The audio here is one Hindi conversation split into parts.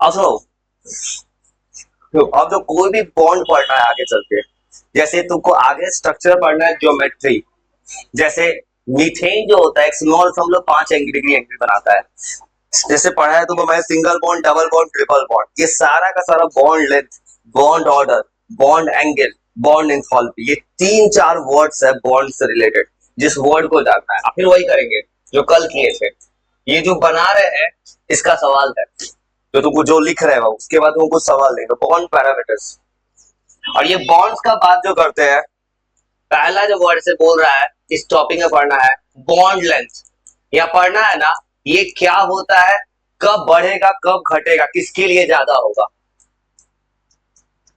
अब सुनो, अब जो कोई भी बॉन्ड पढ़ना है आगे चल के, जैसे तुमको आगे स्ट्रक्चर पढ़ना है ज्योमेट्री, जैसे मीथेन जो होता है एक स्मॉल सा हम लोग 5 डिग्री एंगल बनाता है, जैसे पढ़ा है तुमको मैं single bond, double bond, triple bond, ये सारा का सारा bond length, bond order, bond angle, bond enthalpy, ये 3-4 वर्ड्स है बॉन्ड से रिलेटेड, जिस वर्ड को जानना है फिर वही करेंगे जो कल किए थे। ये जो बना रहे हैं इसका सवाल है, जो तुमको जो लिख रहे हो उसके बाद तुमको सवाल देंगे बॉन्ड पैरामीटर्स। और ये बॉन्ड्स का बात जो करते हैं, पहला जो वर्ड से बोल रहा है इस टॉपिक में पढ़ना है बॉन्ड लेंथ, या पढ़ना है ना ये क्या होता है, कब बढ़ेगा कब घटेगा, किसके लिए ज्यादा होगा,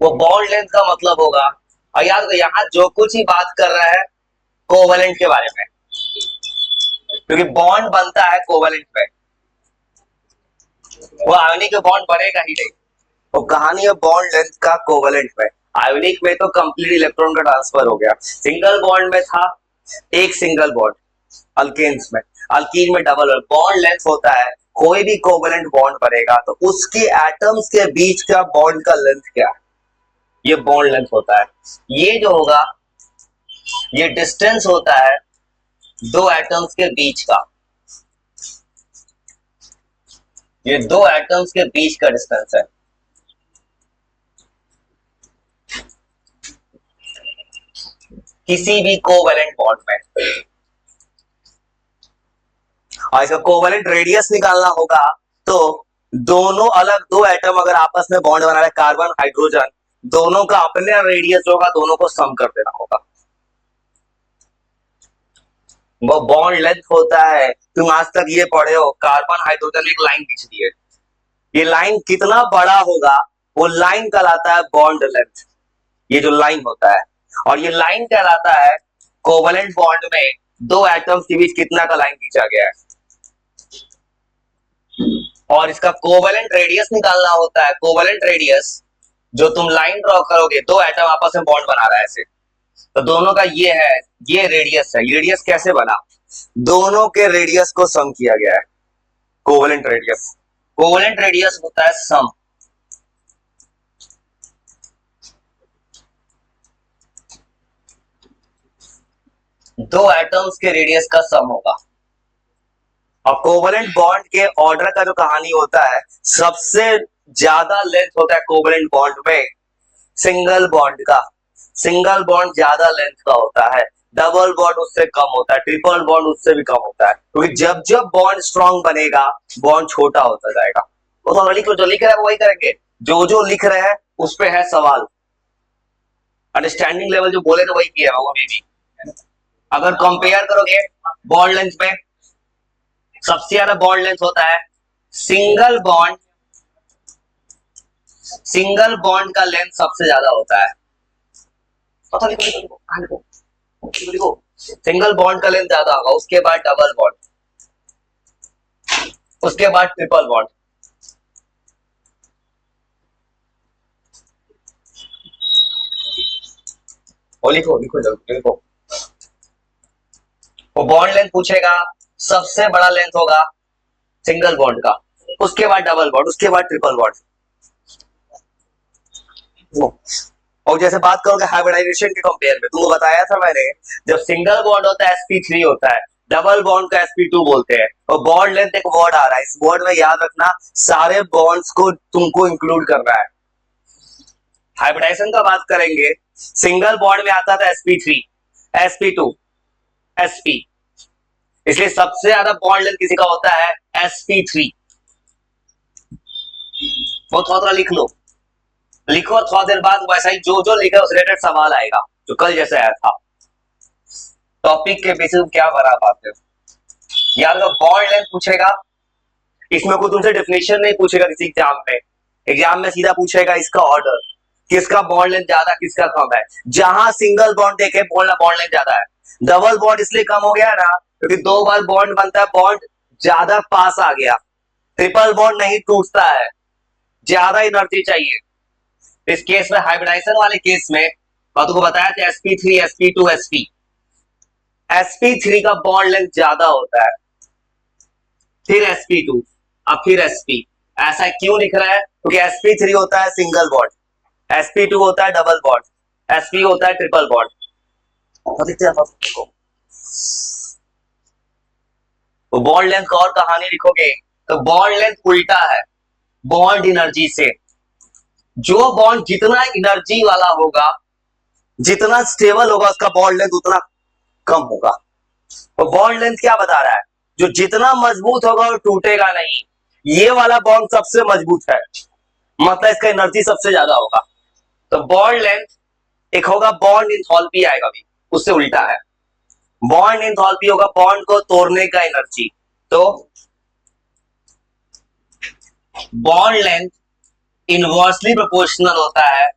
वो बॉन्ड लेंथ का मतलब होगा। और याद रखो यहाँ जो कुछ ही बात कर रहा है कोवेलेंट के बारे में, क्योंकि बॉन्ड बनता है कोवेलेंट में, वो आयोनिक में बॉन्ड बनेगा ही नहीं। वो कहानी है बॉन्ड लेंथ का कोवेलेंट में। आयोनिक में तो कंप्लीट इलेक्ट्रॉन का ट्रांसफर हो गया, सिंगल बॉन्ड में था एक सिंगल बॉन्ड, अल्केन्स में, अल्कीन में डबल बॉन्ड लेंथ होता है। कोई भी कोवेलेंट बॉन्ड बनेगा तो उसके एटम्स के बीच का बॉन्ड का लेंथ क्या है, ये बॉन्ड लेंथ होता है। ये जो होगा ये डिस्टेंस होता है दो एटम्स के बीच का, ये दो एटम्स के बीच का डिस्टेंस है। किसी भी कोवेलेंट बॉन्ड में, और इसका कोवेलेंट रेडियस निकालना होगा तो दोनों अलग दो एटम अगर आपस में बॉन्ड बना रहे, कार्बन हाइड्रोजन, दोनों का अपने रेडियस होगा, दोनों को सम कर देना होगा, वो बॉन्ड लेंथ होता है। तुम आज तक ये पढ़े हो कार्बन हाइड्रोजन एक लाइन खींच दी है, ये लाइन कितना बड़ा होगा वो लाइन कहलाता है बॉन्ड लेंथ, ये जो लाइन होता है। और ये लाइन कहलाता है कोवेलेंट बॉन्ड में दो एटम्स के बीच कितना का लाइन खींचा गया है। और इसका कोवेलेंट रेडियस निकालना होता है, कोवेलेंट रेडियस जो तुम लाइन ड्रॉ करोगे, दो एटम आपस में बॉन्ड बना रहा है ऐसे, तो दोनों का ये है, ये रेडियस है। रेडियस कैसे बना, दोनों के रेडियस को सम किया गया है, कोवेलेंट रेडियस। कोवेलेंट रेडियस होता है सम, दो एटम्स के रेडियस का सम होगा। और कोवेलेंट बॉन्ड के ऑर्डर का जो कहानी होता है, सबसे ज्यादा लेंथ होता है कोवेलेंट बॉन्ड में सिंगल बॉन्ड का, सिंगल बॉन्ड ज्यादा लेंथ का होता है, डबल बॉन्ड उससे कम होता है, ट्रिपल बॉन्ड उससे भी कम होता है, क्योंकि जब जब बॉन्ड स्ट्रांग बनेगा बॉन्ड छोटा होता जाएगा। वो तो लिख लो, जो लिख रहा है वही करेंगे, जो जो लिख रहे हैं उस पे है सवाल, अंडरस्टैंडिंग लेवल जो बोले तो वही किया है अभी भी। अगर कंपेयर करोगे बॉन्ड लेंथ में, सबसे ज्यादा बॉन्ड लेंथ होता है सिंगल बॉन्ड, सिंगल बॉन्ड का लेंथ सबसे ज्यादा होता है। पता लिखो, सिंगल बॉन्ड का लेंथ ज्यादा होगा, उसके बाद डबल बॉन्ड, उसके बाद ट्रिपल बॉन्ड। वो लिखो लिखो जल्दी लिखो। वो बॉन्ड लेंथ पूछेगा, सबसे बड़ा लेंथ होगा सिंगल बॉन्ड का, उसके बाद डबल बॉन्ड, उसके बाद ट्रिपल बॉन्ड। और जैसे बात करोगे हाइब्रिडाइजेशन के कंपेयर में, तुमको बताया था मैंने, जब सिंगल बॉन्ड होता है sp3 होता है, डबल बॉन्ड का sp2 बोलते हैं। और बॉन्ड लेंथ एक वर्ड आ रहा है, इस वर्ड में याद रखना सारे बॉन्ड्स को तुमको इंक्लूड करना है। हाइब्रिडाइजेशन का बात करेंगे, सिंगल बॉन्ड में आता था sp3, sp2, sp, इसलिए सबसे ज्यादा बॉन्ड लेंथ किसी का होता है sp3। वो थोड़ा लिख लो, लिखो, थोड़ा देर बाद वैसा ही जो जो लिखा उस रिलेटेड सवाल आएगा जो कल जैसे आया था। टॉपिक के बेसिस क्या बना पाते हो यार, बॉन्ड लेंथ पूछेगा, इसमें कोई तुमसे डेफिनेशन नहीं पूछेगा किसी एग्जाम में, एग्जाम में सीधा पूछेगा इसका ऑर्डर, किसका बॉन्ड लेंथ ज्यादा किसका कम है। जहां सिंगल बॉन्ड देखे बोलना बॉन्ड लेंथ ज्यादा है, डबल बॉन्ड इसलिए कम हो गया ना क्योंकि दो बार बॉन्ड बनता है, बॉन्ड ज्यादा पास आ गया। ट्रिपल बॉन्ड नहीं टूटता है, ज्यादा एनर्जी चाहिए। इस केस में हाइब्रिडाइजेशन वाले केस में तुमको बताया था sp3, sp2, sp, sp3 का बॉन्ड लेंथ ज्यादा होता है, फिर sp2, अब फिर sp, ऐसा क्यों लिख रहा है? क्योंकि sp3 होता है सिंगल बॉन्ड, sp2 होता है डबल बॉन्ड, sp होता है ट्रिपल बॉन्ड। तो बॉन्ड लेंथ का और कहानी लिखोगे तो बॉन्ड लेंथ उल्टा है बॉन्ड एनर्जी से। जो बॉन्ड जितना एनर्जी वाला होगा, जितना स्टेबल होगा, उसका बॉन्ड लेंथ उतना कम होगा। तो बॉन्ड लेंथ क्या बता रहा है? जो जितना मजबूत होगा वो टूटेगा नहीं। ये वाला बॉन्ड सबसे मजबूत है, मतलब इसका एनर्जी सबसे ज्यादा होगा। तो बॉन्ड लेंथ एक होगा बॉन्ड इंथैल्पी आएगा भी, उससे उल्टा है। बॉन्ड इंथैल्पी होगा बॉन्ड को तोड़ने का एनर्जी। तो बॉन्ड लेंथ इनवर्सली प्रोपोर्शनल होता है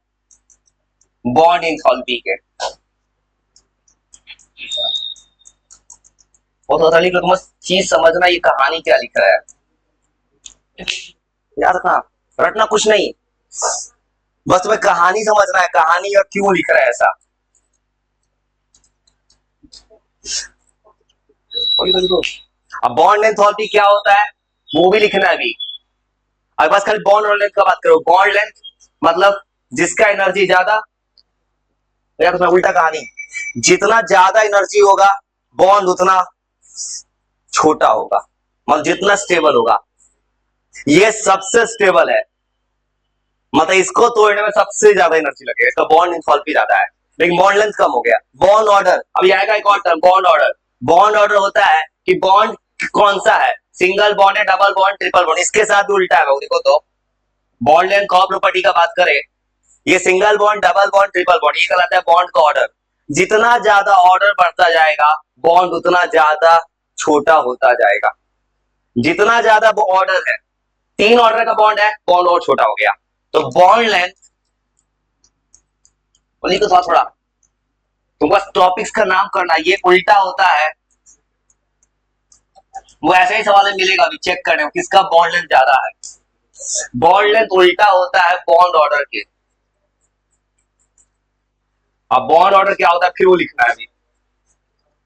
बॉन्ड इंथैल्पी के। बहुत लिख लो, चीज समझना ये कहानी क्या लिख रहा है। याद रखना, रटना कुछ नहीं, बस तुम्हें कहानी समझना है, कहानी और क्यों लिख रहा है ऐसा। अब बॉन्ड एंथैल्पी क्या होता है वो भी लिखना है अभी। अब बस खाली बॉन्ड और लेंथ का बात करो। बॉन्ड लेंथ मतलब जिसका एनर्जी ज्यादा, या तो उल्टा कहानी, जितना ज्यादा एनर्जी होगा बॉन्ड उतना छोटा होगा, मतलब जितना स्टेबल होगा। ये सबसे स्टेबल है, मतलब इसको तोड़ने में सबसे ज्यादा एनर्जी लगेगा, इसका बॉन्ड एंथैल्पी ज्यादा है, लेकिन बॉन्ड लेंथ कम हो गया। बॉन्ड ऑर्डर, अभी आएगा एक और term bond order. Bond order होता है कि बॉन्ड कौन सा है, सिंगल बॉन्ड है, डबल बॉन्ड, ट्रिपल बॉन्ड। इसके साथ भी उल्टा है, देखो तो बॉन्ड लेंथ कॉ प्रॉपर्टी का बात करें, ये single bond, double bond, triple bond, ये कहलाता है बॉन्ड का ऑर्डर। जितना ज्यादा ऑर्डर बढ़ता जाएगा बॉन्ड उतना ज्यादा छोटा होता जाएगा। जितना ज्यादा वो ऑर्डर है, 3 ऑर्डर का बॉन्ड है, बॉन्ड और छोटा हो गया। तो बॉन्ड लेंथ को थोड़ा तुम बस टॉपिक्स का नाम करना, ये उल्टा होता है। वो ऐसे ही सवाल मिलेगा, अभी चेक करने किसका बॉन्ड लेंथ ज्यादा है। बॉन्ड लेंथ उल्टा होता है बॉन्ड ऑर्डर के। अब बॉन्ड ऑर्डर क्या होता है फिर वो लिखना है अभी।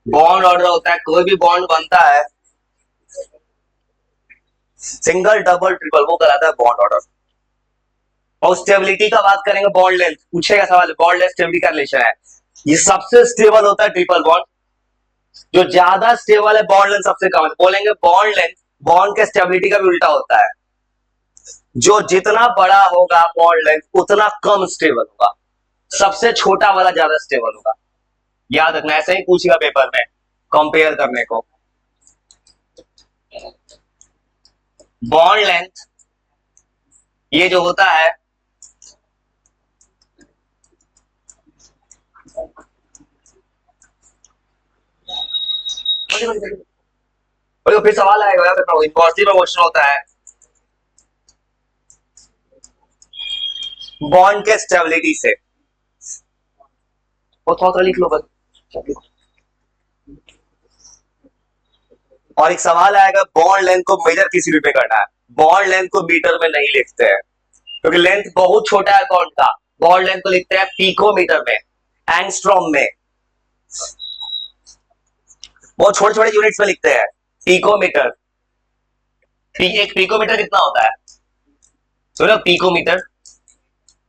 बॉन्ड ऑर्डर होता है कोई भी बॉन्ड बनता है सिंगल, डबल, ट्रिपल, वो कहलाता है बॉन्ड ऑर्डर। और स्टेबिलिटी का बात करेंगे, बॉन्ड लेंथ पूछेगा सवाल, बॉन्ड लेंथ स्टेबिलिटी का रिलेशन है। ये सबसे स्टेबल होता है ट्रिपल बॉन्ड, जो ज्यादा स्टेबल है बॉन्ड लेंथ सबसे कम है। बोलेंगे बॉन्ड लेंथ बॉन्ड के स्टेबिलिटी का भी उल्टा होता है, जो जितना बड़ा होगा बॉन्ड लेंथ उतना कम स्टेबल होगा, सबसे छोटा वाला ज्यादा स्टेबल होगा। याद रखना, ऐसे ही पूछेगा पेपर में कंपेयर करने को। बॉन्ड लेंथ ये जो होता है और फिर सवाल आएगा, याद रखना इम्पॉसिबल क्वेश्चन होता है बॉन्ड के स्टेबिलिटी से। वो थोड़ा लिख लो बस। और एक सवाल आएगा बॉन्ड लेंथ को मेजर किस यूनिट में करना है। बॉन्ड लेंथ को मीटर में नहीं लिखते हैं क्योंकि लेंथ बहुत छोटा है बॉन्ड का। बॉन्ड लेंथ को लिखते हैं पिकोमीटर में, एंगस्ट्रॉम में, बहुत छोटे छोटे यूनिट्स में लिखते हैं। पिकोमीटर, एक पिकोमीटर कितना होता है सुनो, पिकोमीटर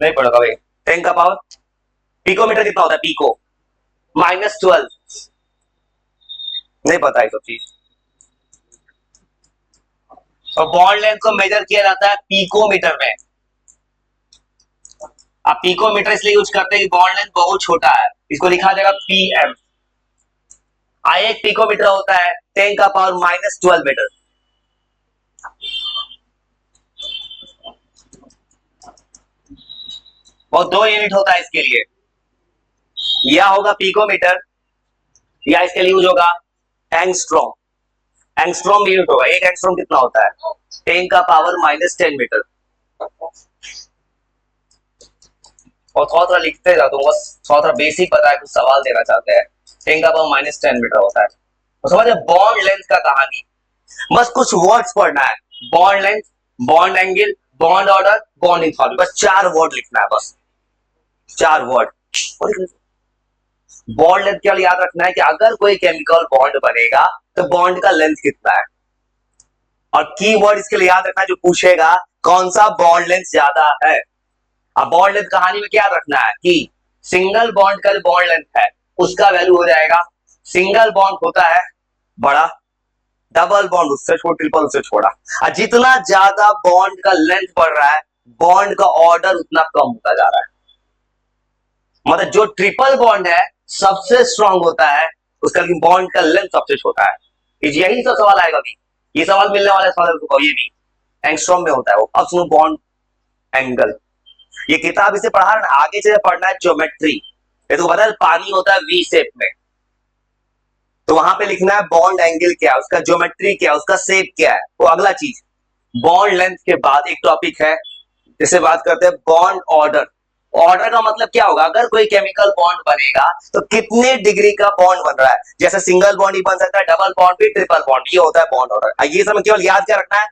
नहीं पढ़ोगा भाई, 10 का पावर। पिकोमीटर कितना होता है, पिको -12, नहीं पता है सब चीज। और बॉन्ड लेंथ को मेजर किया जाता है पिकोमीटर में। आप पिकोमीटर इसलिए यूज करते हैं कि बॉन्ड लेंथ बहुत छोटा है, इसको लिखा जाएगा पीएम। एक पिकोमीटर होता है 10 का पावर -12 मीटर। और 2 यूनिट होता है इसके लिए, या होगा पिकोमीटर या इसके लिए यूज होगा एंगस्ट्रॉम। एंगस्ट्रॉम यूनिट होगा, एक एंगस्ट्रॉम कितना होता है 10 का पावर -10 मीटर। और थोड़ा लिखते जा तुम, बस थोड़ा बेसिक पता है, कुछ सवाल देना चाहते हैं। 10 का पावर -10 मीटर होता है। तो समझे बॉन्ड लेंथ का कहानी, बस कुछ वर्ड्स पढ़ना है। Bond length, bond angle, bond order, bond enthalpy, बस 4 वर्ड लिखना है, बस 4 वर्ड। बॉन्ड लेंथ केवल याद रखना है कि अगर कोई केमिकल बॉन्ड बनेगा तो बॉन्ड का लेंथ कितना है। और कीवर्ड इसके लिए याद रखना जो पूछेगा कौन सा बॉन्ड लेंथ ज्यादा है। अब बॉन्ड लेंथ कहानी में क्या रखना है कि सिंगल बॉन्ड का जो बॉन्ड लेंथ है उसका वैल्यू हो जाएगा, सिंगल बॉन्ड होता है बड़ा, डबल बॉन्ड उससे छोटा, ट्रिपल उससे छोटा। और जितना ज्यादा बॉन्ड का लेंथ बढ़ रहा है बॉन्ड का ऑर्डर उतना कम होता जा रहा है। मतलब जो ट्रिपल बॉन्ड है सबसे स्ट्रांग होता है उसका, लेकिन बॉन्ड का लेंथ सबसे छोटा है। यही तो सवाल आएगा अभी, ये सवाल मिलने वाला सवाल को ये भी एंगस्ट्रॉम में होता है वो। अब सुनो बॉन्ड एंगल, ये किताब इसे पढ़ा रहा है, आगे से पढ़ना है ज्योमेट्री। ये तो पता है पानी होता है वी शेप में, तो वहां पे लिखना है बॉन्ड एंगल क्या है, उसका ज्योमेट्री क्या है, उसका शेप क्या है, वो अगला चीज। बॉन्ड लेंथ के बाद एक टॉपिक है जिसे बात करते हैं बॉन्ड ऑर्डर। ऑर्डर का मतलब क्या होगा, अगर कोई केमिकल बॉन्ड बनेगा तो कितने डिग्री का बॉन्ड बन रहा है। जैसे सिंगल बॉन्ड ही बन सकता है, डबल बॉन्ड भी, ट्रिपल बॉन्ड, ये होता है बॉन्ड ऑर्डर। ये समय केवल याद क्या रखना है,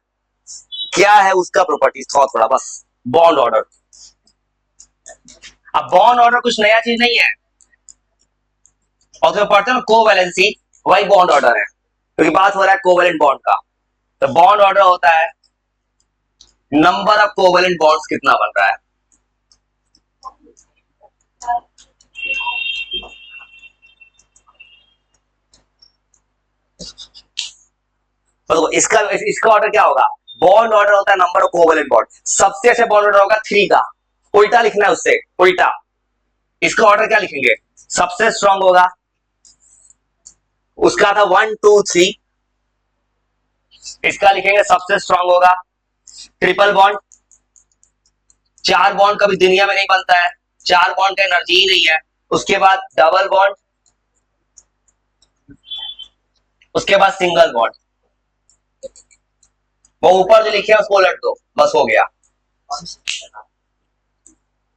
क्या है उसका प्रॉपर्टीज थोड़ा बस, बॉन्ड ऑर्डर। अब बॉन्ड ऑर्डर कुछ नया चीज नहीं है, और जो पढ़ते हैं कोवैलेंसी वही बॉन्ड ऑर्डर है, क्योंकि बात हो रहा है कोवैलेंट बॉन्ड का। तो बॉन्ड ऑर्डर होता है नंबर ऑफ कोवैलेंट बॉन्ड्स कितना बन रहा है। तो इसका इसका ऑर्डर क्या होगा, बॉन्ड ऑर्डर होता है नंबर ऑफ कोवैलेंट बॉन्ड। सबसे अच्छा बॉन्ड ऑर्डर होगा 3 का, उल्टा लिखना है उससे, उल्टा। इसका ऑर्डर क्या लिखेंगे, सबसे स्ट्रांग होगा उसका था 1 2 3, इसका लिखेंगे सबसे स्ट्रांग होगा ट्रिपल बॉन्ड। 4 बॉन्ड कभी दुनिया में नहीं बनता है, 4 बॉन्ड का एनर्जी ही नहीं है। उसके बाद डबल बॉन्ड, उसके बाद सिंगल बॉन्ड। वो ऊपर जो लिखे उसको उलट दो, बस हो गया।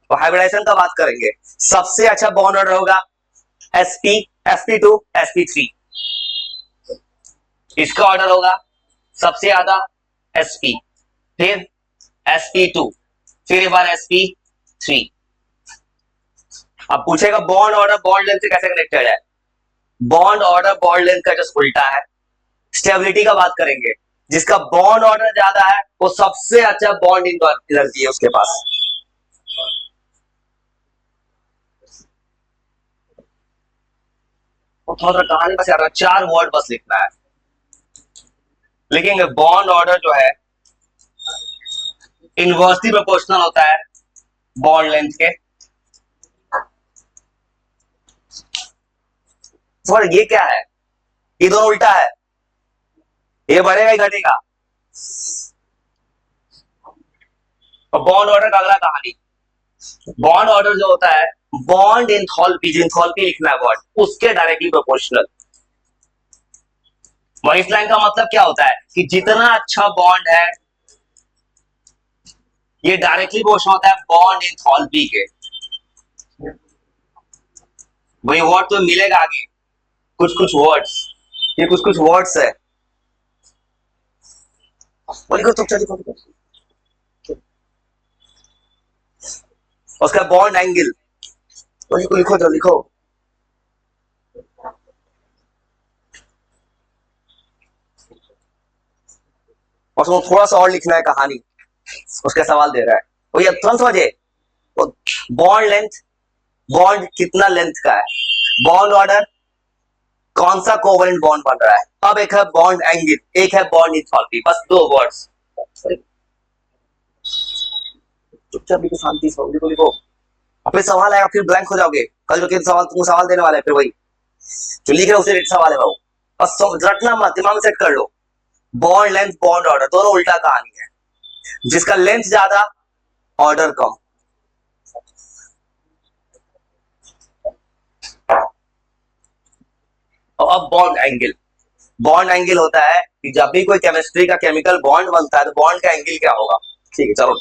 तो हाइब्रिडाइजेशन का बात करेंगे, सबसे अच्छा बॉन्ड ऑर्डर होगा sp, sp2, sp3। इसका ऑर्डर होगा सबसे ज्यादा sp, फिर sp2, फिर एक बार sp3। अब पूछेगा बॉन्ड ऑर्डर बॉन्ड लेंथ से कैसे कनेक्टेड है। बॉन्ड ऑर्डर बॉन्ड लेंथ का जस्ट उल्टा है। स्टेबिलिटी का बात करेंगे, जिसका बॉन्ड ऑर्डर ज्यादा है वो सबसे अच्छा बॉन्ड एनर्जी है उसके पास। थोड़ा कहानी बस यार 4 वर्ड बस लिखना है, लिखेंगे बॉन्ड ऑर्डर जो है इनवर्सली प्रोपोर्शनल होता है बॉन्ड लेंथ के। तो ये क्या है, ये दोनों उल्टा है, ये बढ़ेगा ही घटेगा। और बॉन्ड ऑर्डर का अगला कहानी, बॉन्ड ऑर्डर जो होता है बॉन्ड एंथैल्पी, जो एंथैल्पी लिखना है बॉन्ड, उसके डायरेक्टली प्रोपोर्शनल। इस लाइन का मतलब क्या होता है कि जितना अच्छा बॉन्ड है ये डायरेक्टली प्रोपोर्शनल होता है बॉन्ड एंथैल्पी के। वही वर्ड तो मिलेगा आगे, कुछ कुछ वर्ड्स, ये कुछ कुछ वर्ड्स है। लिखो तो लिखो, उसका बॉन्ड एंगल लिखो, लिखो जो लिखो। और उसको थोड़ा सा और लिखना है कहानी, उसका सवाल दे रहा है वो, ये तुरंत समझे। बॉन्ड लेंथ, बॉन्ड कितना लेंथ का है, बॉन्ड ऑर्डर, कौन सा कोवलेंट बॉन्ड बन रहा है। अब एक है बॉन्ड एंगल, एक है बॉन्ड एंथैल्पी, बस 2 वर्ड्स। चुपचाप लिखो, शांति से लिखो, लिखो। फिर सवाल आएगा, फिर ब्लैंक हो जाओगे। कल जो कि सवाल तुमको सवाल देने वाला है, फिर वही जो लिख रहे उसे सवाल है वो, बस रटना मत, दिमाग में सेट कर लो। बॉन्ड लेंथ बॉन्ड ऑर्डर दोनों उल्टा कहानी है, जिसका लेंथ ज्यादा ऑर्डर कम। और अब बॉन्ड एंगल, बॉन्ड एंगल होता है कि जब भी कोई केमिस्ट्री का केमिकल बॉन्ड बनता है तो बॉन्ड का एंगल क्या होगा। ठीक है चलो,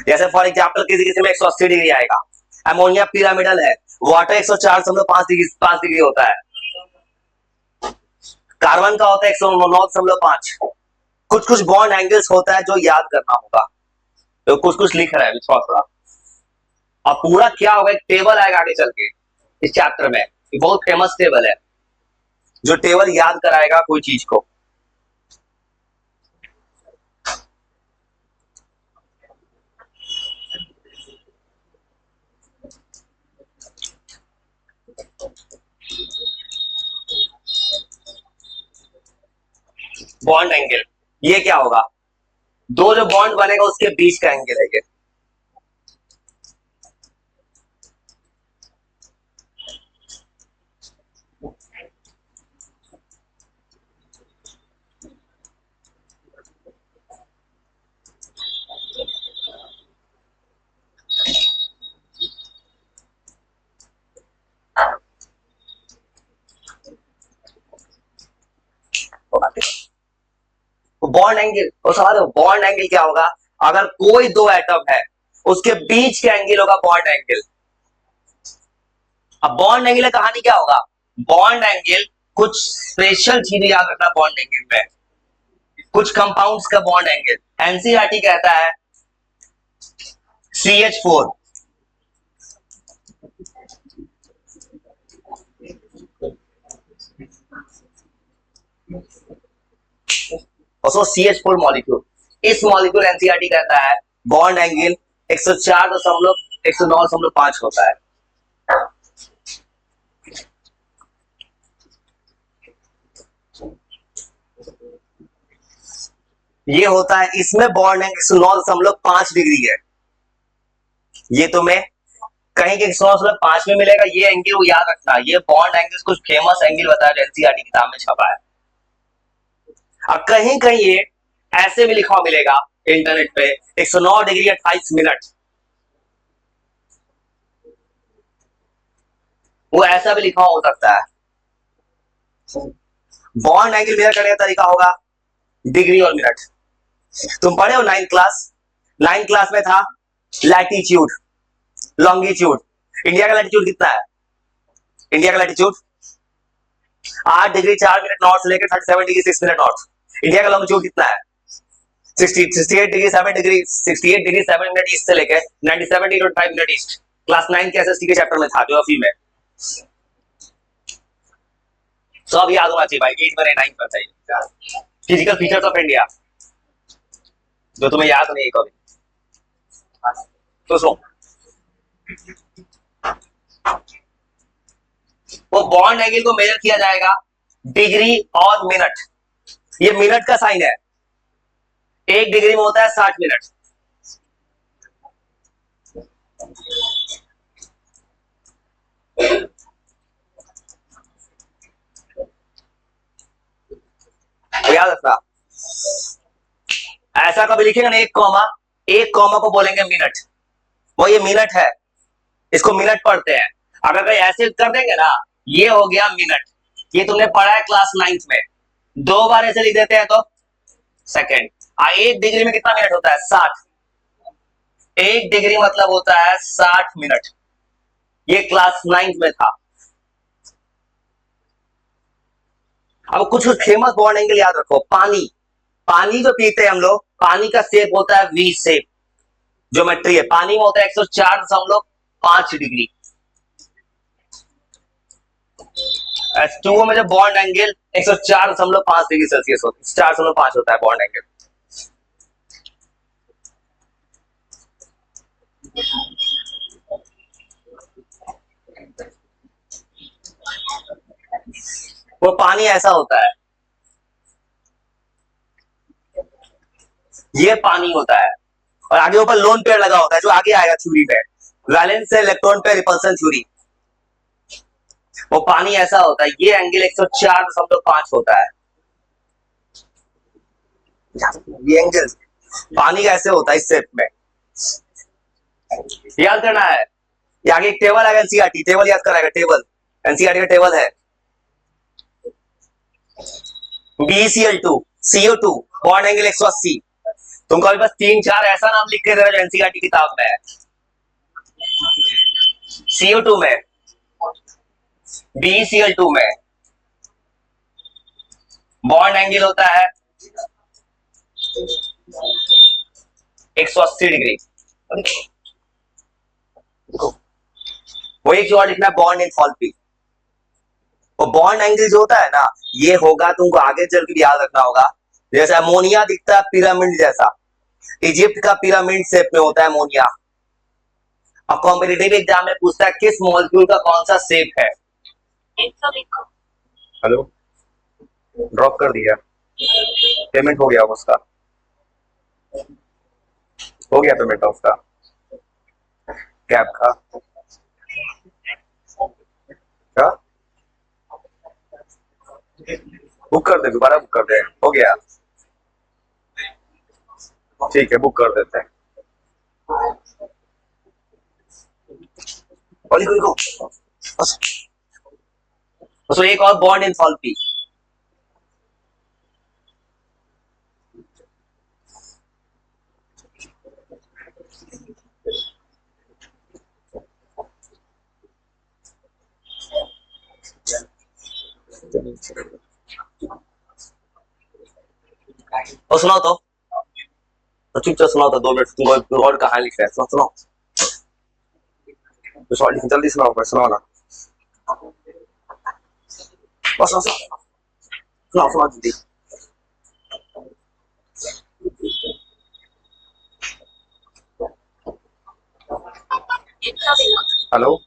जैसे फॉर एग्जांपल किसी किसी में 180 डिग्री आएगा, अमोनिया पिरामिडल है, वाटर 104.5 डिग्री 5 डिग्री होता है, कार्बन का होता है 109.5। कुछ कुछ बॉन्ड एंगल्स होता है जो याद करना होगा, तो कुछ कुछ लिख रहा है थोड़ा थोड़ा। अब पूरा क्या होगा, एक टेबल आएगा आगे चल के इस चैप्टर में, बहुत फेमस टेबल है जो टेबल याद कराएगा कोई चीज को। बॉन्ड एंगल, ये क्या होगा? दो जो बॉन्ड बनेगा उसके बीच का एंगल है ये। बॉन्ड एंगल, और समझ रहे हो बॉन्ड एंगल क्या होगा? अगर कोई दो एटम है उसके बीच का एंगल होगा बॉन्ड एंगल। अब बॉन्ड एंगल कहानी क्या होगा? बॉन्ड एंगल कुछ स्पेशल चीजें याद रखना बॉन्ड एंगल में, कुछ कंपाउंड्स का बॉन्ड एंगल। एनसीईआरटी कहता है CH4 और CH4 मॉलिक्यूल, इस मॉलिक्यूल एनसीईआरटी कहता है बॉन्ड एंगल 104.109.5 होता है। ये होता है, इसमें बॉन्ड एंगल 109.5 डिग्री है। ये तुम्हें कहीं के 109.5 में मिलेगा, ये एंगल वो याद रखना। ये बॉन्ड एंगल कुछ फेमस एंगल बताया जो एनसीईआरटी किताब में छपा है। अब कहीं कहीं ये ऐसे भी लिखा मिलेगा इंटरनेट पे 109 डिग्री 28 मिनट, वो ऐसा भी लिखा हो सकता है। बॉन्ड एंगल मेजर करने का तरीका होगा डिग्री और मिनट। तुम पढ़े हो 9th क्लास, 9th क्लास में था लैटिट्यूड, लॉन्गिट्यूड। इंडिया का लैटिट्यूड कितना है? इंडिया का लैटिट्यूड 8 डिग्री 4 मिनट नॉर्थ से लेकर 37 डिग्री 6 मिनट नॉर्थ। इंडिया का लॉन्गिट्यूड कितना है? 68 degree 7 degree 68 degree 7 minute east से लेकर 97 डिग्री 5 मिनट ईस्ट। क्लास 9 के एसएसटी के चैप्टर में था ज्योग्राफी में। सब याद होना चाहिए भाई, 8 में 9 पर चाहिए। फिजिकल फीचर्स ऑफ इंडिया जो तुम्हें याद नहीं है कभी, तो सुनो, वो बॉन्ड एंगल को मेजर किया जाएगा डिग्री और मिनट। ये मिनट का साइन है, 1 डिग्री में होता है 60 मिनट। तो याद रखना, ऐसा कभी लिखेगा ना एक कॉमा को बोलेंगे मिनट, वो ये मिनट है, इसको मिनट पढ़ते हैं। अगर कहीं ऐसे कर देंगे ना, ये हो गया मिनट, ये तुमने पढ़ा है क्लास 9th में। 2 बार ऐसे लिख देते हैं तो सेकेंड। 1 डिग्री में कितना मिनट होता है? 60। 1 डिग्री मतलब होता है 60 मिनट। ये क्लास 9th में था। अब कुछ फेमस बॉन्ड एंगल याद रखो। पानी, पानी जो पीते हैं हम लोग, पानी का शेप होता है वी शेप, ज्योमेट्री है। पानी में होता है 104.5 डिग्री। H2O में जब बॉन्ड एंगल 104.5 डिग्री सेल्सियस होता है, 4.5 होता है बॉन्ड एंगल। वो पानी ऐसा होता है, ये पानी होता है, और आगे ऊपर लोन पेयर लगा होता है जो आगे आएगा थ्योरी में, वैलेंस से इलेक्ट्रॉन पे रिपल्सन थ्योरी। वो पानी ऐसा होता है, ये एंगल 104.5 होता है। ये एंगल पानी का ऐसे होता है इस शेप में, याद करना है। ये आगे एक टेबल आएगा एनसीईआरटी, टेबल याद कराएगा, टेबल एनसीईआरटी का टेबल है। BeCl2 CO2 bond angle 180। तुमको अभी बस 3-4 ऐसा नाम लिख के दे रहा है जो एनसीईआरटी किताब में है। CO2 में, BeCl2 में बॉन्ड एंगल होता है 180 डिग्री। वो एक और लिखना है बॉन्ड एंथैल्पी। वो बॉन्ड एंगल जो होता है ना, ये होगा, तुमको आगे चल के याद रखना होगा। जैसे अमोनिया दिखता है पिरामिड जैसा, इजिप्ट का पिरामिड शेप में होता है अमोनिया। अब कॉम्पिटिटिव एग्जाम में पूछता है किस मॉलिक्यूल का कौन सा शेप है। हेलो, ड्रॉप कर दिया। पेमेंट हो गया उसका, हो गया पेमेंट उसका कैब का। क्या बुक कर दे, दोबारा बुक कर दे, हो गया। ठीक है बुक कर देते हैं। और लिखो लिखो बस। उसमें एक और बॉन्ड इन सॉल्व पी। और सुनाओ तो चुपचाप सुनाओ तो, 2 मिनट तुमको और कहानी लिख रहे हैं, सुनाओ सुनाओ तो सॉरी जल्दी सुनाओ, बस सुनाओ ना, बस सुनाओ सुनाओ सुनाओ जल्दी। हेलो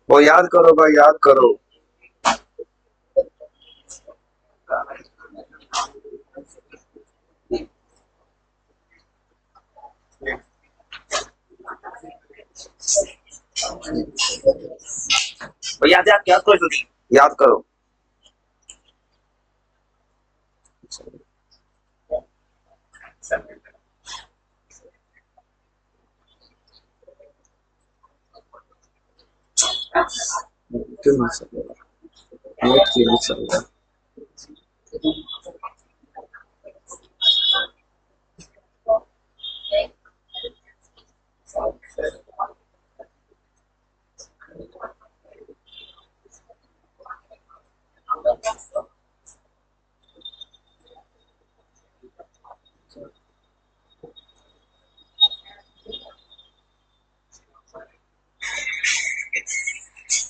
वो याद करो भाई, याद करो। वो याद याद याद करो जल्दी, याद करो। क्यों नहीं चल रहा, नेट क्यों नहीं चल रहा।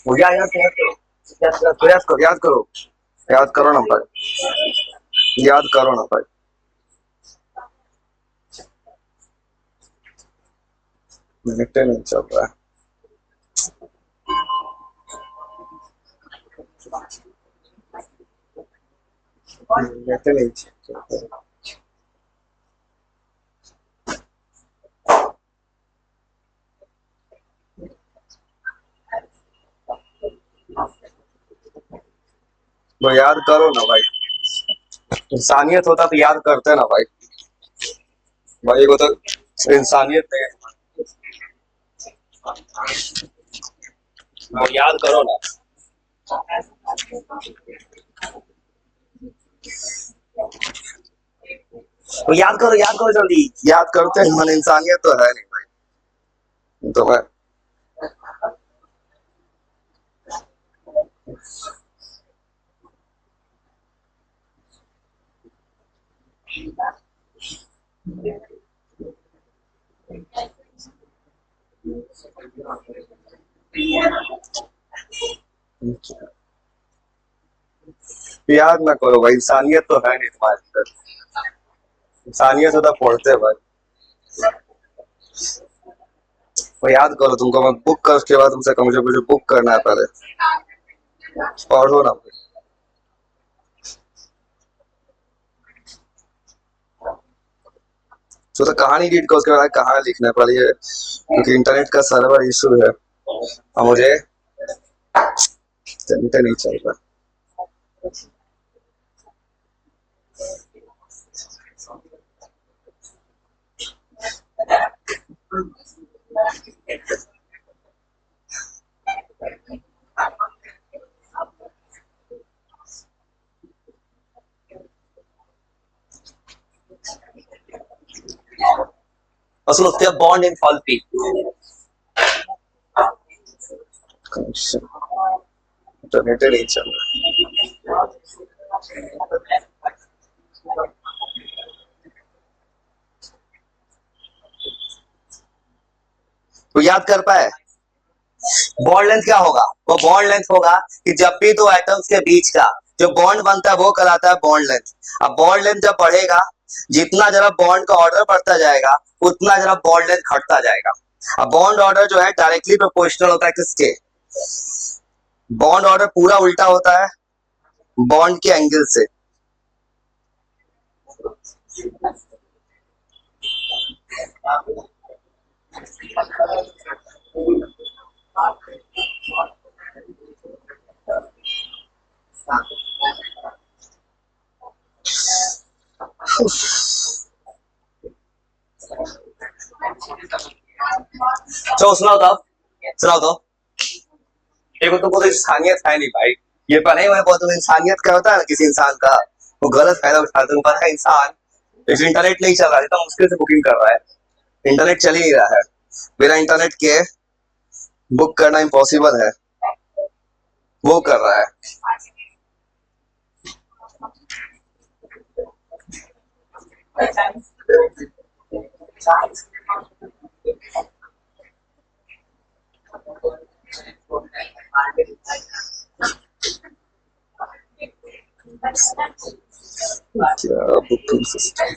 वो याद याद याद करो, याद करो याद करो, याद करो ना भाई, याद करो ना भाई। नेट नहीं चल रहा है, नेट नहीं चल रहा है। वो याद करो ना भाई, इंसानियत होता तो याद करते ना भाई, भाई वो तो इंसानियत है। वो याद करो ना, वो याद करो जल्दी, याद करते हैं, मन इंसानियत तो है नहीं भाई, तो मैं याद ना करो भाई, इंसानियत तो है नहीं तुम्हारे अंदर, इंसानियत होता पढ़ते भाई। वो याद करो, तुमको मैं बुक कर उसके बाद तुमसे कहूँ, मुझे मुझे बुक करना है पहले, पढ़ो ना। तो कहानी रीड करो, उसके बाद कहानी लिखना है पहले, क्योंकि इंटरनेट का सर्वर इशू है और मुझे इंटरनेट नहीं चल रहा। असल उसके bond in faulty connection, internet नहीं चल रहा। तो याद कर पाए? बॉन्ड लेंथ क्या होगा? वो बॉन्ड लेंथ होगा कि जब भी दो एटम्स के बीच का जो बॉन्ड बनता है वो कहलाता है बॉन्ड लेंथ। अब बॉन्ड लेंथ जब बढ़ेगा, जितना जरा बॉन्ड का ऑर्डर बढ़ता जाएगा उतना जरा बॉन्ड लेंथ घटता जाएगा। अब बॉन्ड ऑर्डर जो है डायरेक्टली प्रोपोर्शनल होता है किसके? बॉन्ड ऑर्डर पूरा उल्टा होता है बॉन्ड के एंगल से। चलो सुनाओ तो देखो, तुमको तो इंसानियत है नहीं भाई। ये पढ़े हुए बहुत, तुम इंसानियत क्या होता है ना किसी इंसान का, वो गलत फायदा उठाते। तुमको पता है इंसान इस इंटरनेट नहीं चल रहा है, तो मुश्किल से बुकिंग कर रहा है। इंटरनेट चल ही नहीं रहा है, बिना इंटरनेट के बुक करना इम्पॉसिबल है, वो कर रहा है। क्या बुकिंग सिस्टम?